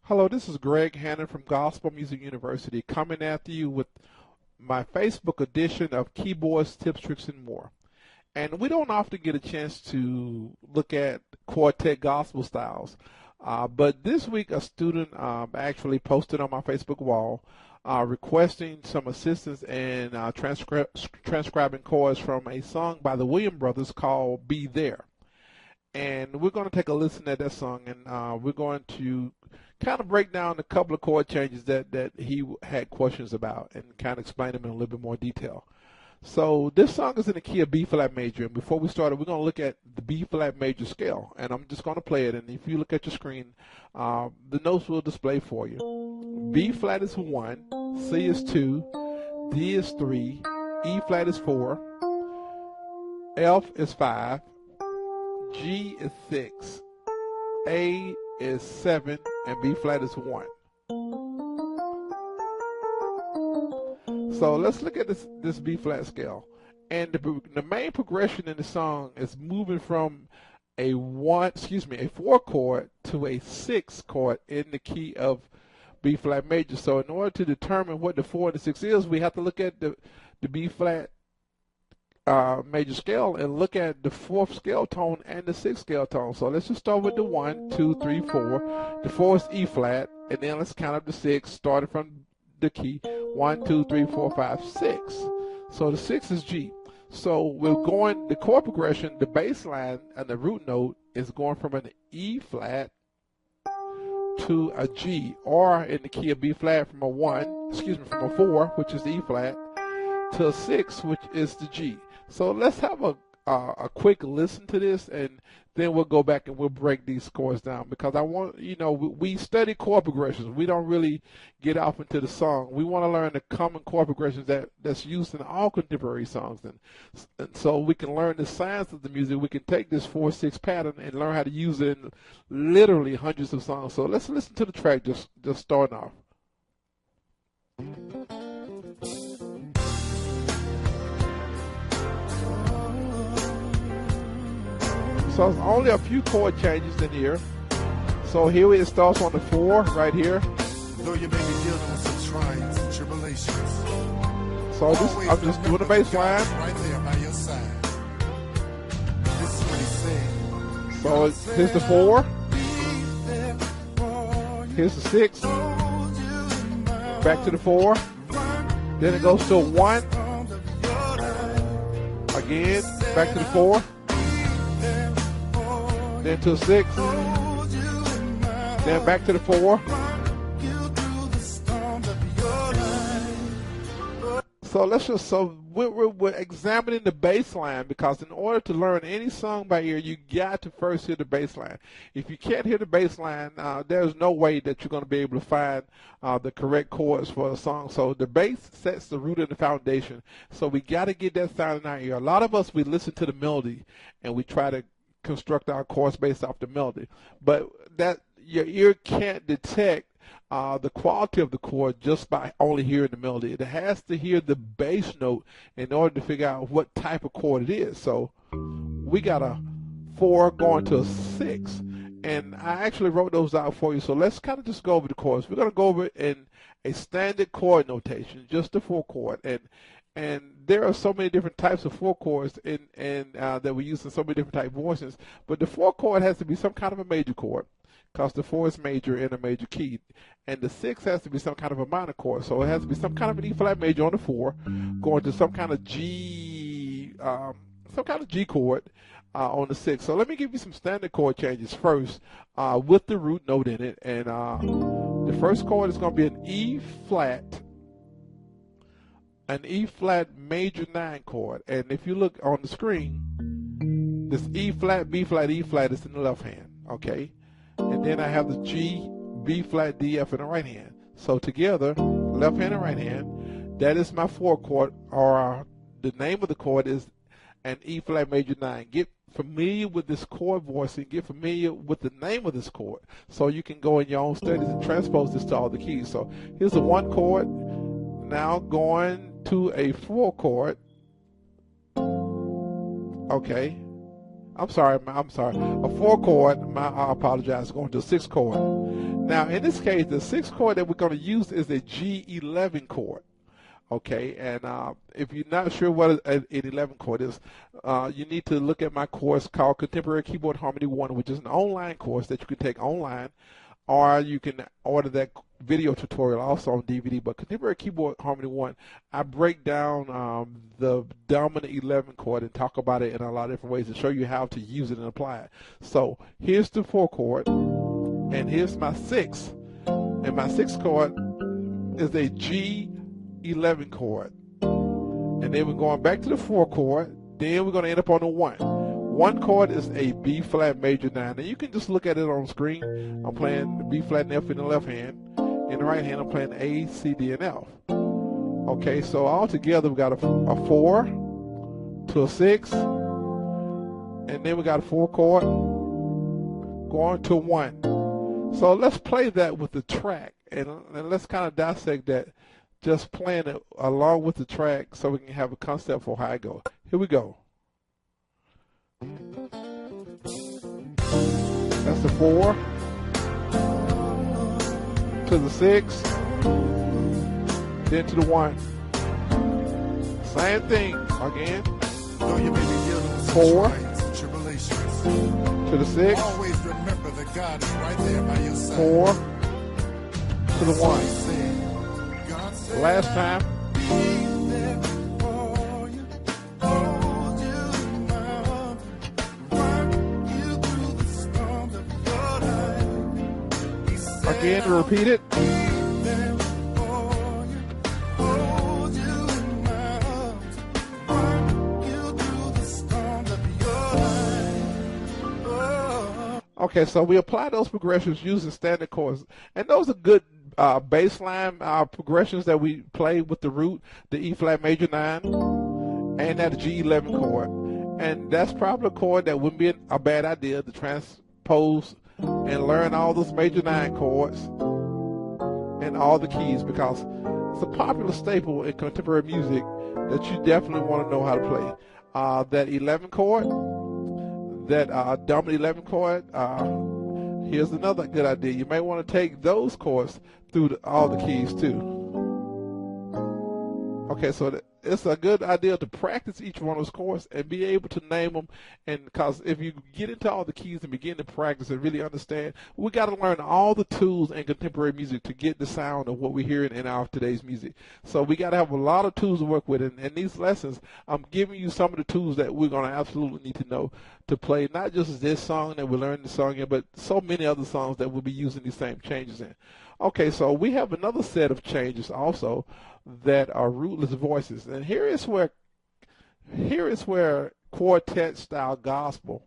Hello, this is Greg Hannon from Gospel Music University coming after you with my Facebook edition of Keyboards, Tips, Tricks, and More. And we don't often get a chance to look at quartet gospel styles. But this week, a student actually posted on my Facebook wall requesting some assistance in transcribing chords from a song by the Williams Brothers called Be There. And we're going to take a listen at that song, and we're going to kind of break down a couple of chord changes that he had questions about and kind of explain them in a little bit more detail. So this song is in the key of B flat major, and before we start, we're going to look at the B flat major scale, and I'm just going to play it, and if you look at your screen, the notes will display for you. B flat is 1, C is 2, D is 3, E flat is 4, F is 5, G is 6, A is 7, and B flat is 1. So let's look at this B flat scale. And the main progression in the song is moving from a 4 chord to a 6 chord in the key of B flat major. So in order to determine what the 4 and the 6 is, we have to look at the B flat major scale and look at the 4th scale tone and the 6th scale tone. So let's just start with the 1, 2, 3, 4. The 4 is E flat, and then let's count up the 6, starting from the key 1, 2, 3, 4, 5, 6. So the 6 is G. So we're going, the chord progression, the bass line and the root note is going from an E flat to a G, or in the key of B flat from a 4, which is the E flat, to a 6, which is the G. So let's have a quick listen to this, and then we'll go back and we'll break these chords down, because I want, we study chord progressions. We don't really get off into the song. We want to learn the common chord progressions that's used in all contemporary songs. And so we can learn the science of the music. We can take this 4/6 pattern and learn how to use it in literally hundreds of songs. So let's listen to the track just starting off. So there's only a few chord changes in here. So here it starts on the 4 right here. Though you may be dealing with some trials and tribulations. So I'm just doing the bass line. Right there by your side. This is what he said. So here's the 4. Here's the 6. Back to the 4. Then it goes to a 1. Again, back to the 4. Then to a 6, then back to the 4. So we're examining the bass line, because in order to learn any song by ear, you got to first hear the bass line. If you can't hear the bass line, there's no way that you're going to be able to find the correct chords for a song. So the bass sets the root and the foundation. So we got to get that sound in our ear. A lot of us, we listen to the melody and we try to construct our chords based off the melody, but that your ear can't detect the quality of the chord just by only hearing the melody. It has to hear the bass note in order to figure out what type of chord it is. So we got a 4 going to a 6, and I actually wrote those out for you. So let's kind of just go over the chords. We're going to go over it in a standard chord notation, just the 4 chord, and there are so many different types of 4 chords that we use in so many different type of voices. But the 4 chord has to be some kind of a major chord, because the 4 is major in a major key. And the 6 has to be some kind of a minor chord. So it has to be some kind of an E flat major on the 4, going to some kind of G chord on the 6. So let me give you some standard chord changes first with the root note in it. And the first chord is going to be an E flat major 9 chord. And if you look on the screen, this E flat, B flat, E flat is in the left hand, okay? And then I have the G, B flat, D, F in the right hand. So together, left hand and right hand, that is my 4 chord, or the name of the chord is an E flat major 9. Get familiar with this chord voicing, get familiar with the name of this chord, so you can go in your own studies and transpose this to all the keys. So here's the 1 chord, now going to a 4 chord, okay, I'm sorry, I'm sorry. A 4 chord. I apologize. Going to a 6 chord. Now, in this case, the 6 chord that we're going to use is a G11 chord. Okay, and if you're not sure what an 11 chord is, you need to look at my course called Contemporary Keyboard Harmony 1, which is an online course that you can take online, or you can order that video tutorial also on DVD. But Contemporary Keyboard Harmony 1, I break down the dominant 11 chord and talk about it in a lot of different ways to show you how to use it and apply it. So here's the 4 chord, and here's my 6, and my 6 chord is a G11 chord, and then we're going back to the 4 chord, then we're going to end up on the 1. 1 chord is a B flat major 9, and you can just look at it on the screen. I'm playing the B flat and F in the left hand. In the right hand, I'm playing A, C, D, and F. Okay, so all together we got a 4 to a 6, and then we got a 4 chord going to a 1. So let's play that with the track, and let's kind of dissect that, just playing it along with the track so we can have a concept for how it goes. Here we go. That's the 4 to the 6, then to the 1. Same thing again. 4 to the 6. Always remember that God is right there by your side. 4 to the 1. Last time. Again, repeat it. Okay, so we apply those progressions using standard chords, and those are good bass line progressions that we play with the root, the E flat major 9, and that G11 chord. And that's probably a chord that wouldn't be a bad idea to transpose and learn all those major 9 chords and all the keys, because it's a popular staple in contemporary music that you definitely want to know how to play. That 11 chord, that dominant 11 chord, here's another good idea. You may want to take those chords through all the keys too. Okay, so it's a good idea to practice each one of those chords and be able to name them. And because if you get into all the keys and begin to practice and really understand, we got to learn all the tools in contemporary music to get the sound of what we're hearing in our today's music. So we got to have a lot of tools to work with. And in these lessons, I'm giving you some of the tools that we're going to absolutely need to know to play, not just this song that we're learning the song in, but so many other songs that we'll be using these same changes in. Okay, so we have another set of changes also that are rootless voices, and here is where quartet style gospel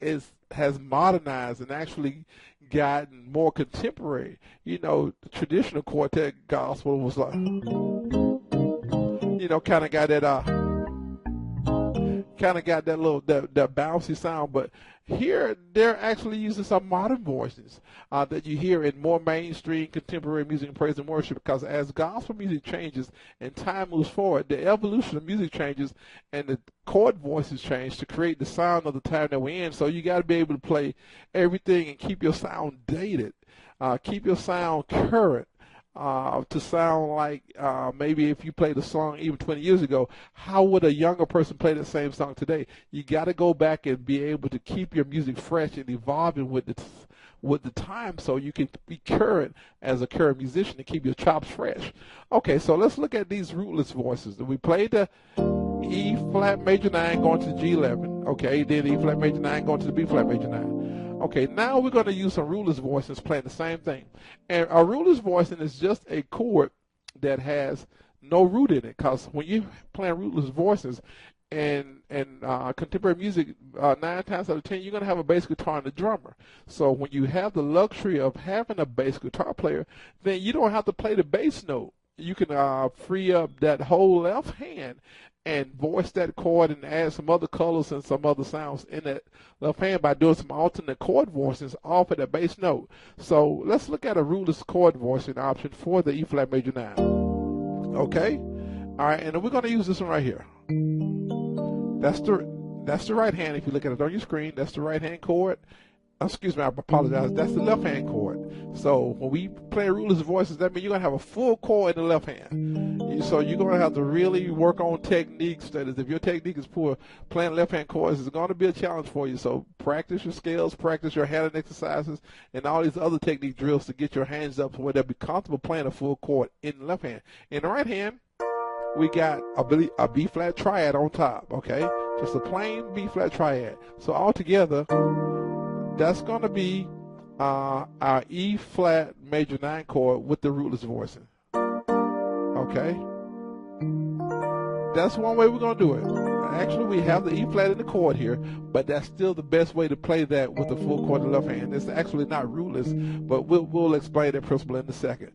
has modernized and actually gotten more contemporary. You know, the traditional quartet gospel was like, kind of got that little that bouncy sound, but here they're actually using some modern voices that you hear in more mainstream contemporary music and praise and worship, because as gospel music changes and time moves forward, the evolution of music changes and the chord voices change to create the sound of the time that we're in. So you got to be able to play everything and keep your sound dated, keep your sound current. To sound like maybe if you played a song even 20 years ago, how would a younger person play the same song today? You got to go back and be able to keep your music fresh and evolving with the time, so you can be current as a current musician and keep your chops fresh. Okay, so let's look at these rootless voices. We played the E flat major 9 going to the G11. Okay, then E flat major 9 going to the B flat major 9. Okay, now we're going to use some rootless voices playing the same thing. And a rootless voicing is just a chord that has no root in it, because when you're playing rootless voices in contemporary music, 9 times out of 10, you're going to have a bass guitar and a drummer. So when you have the luxury of having a bass guitar player, then you don't have to play the bass note. You can free up that whole left hand and voice that chord and add some other colors and some other sounds in that left hand by doing some alternate chord voices off of the bass note. So let's look at a rootless chord voicing option for the E flat major 9. Okay? All right, and we're going to use this one right here. That's That's the right hand. If you look at it on your screen, that's the right hand chord. Excuse me, I apologize. That's the left hand chord. So when we play rulers voices, that means you're gonna have a full chord in the left hand. So you're gonna have to really work on techniques. That is, if your technique is poor, playing left hand chords is gonna be a challenge for you. So practice your scales, practice your Hannon exercises, and all these other technique drills to get your hands up to where they'll be comfortable playing a full chord in the left hand. In the right hand, we got a B flat triad on top. Okay, just a plain B flat triad. So all together, that's going to be our E flat major 9 chord with the rootless voicing. Okay? That's one way we're going to do it. Actually, we have the E flat in the chord here, but that's still the best way to play that with the full chord in the left hand. It's actually not rootless, but we'll explain that principle in a second.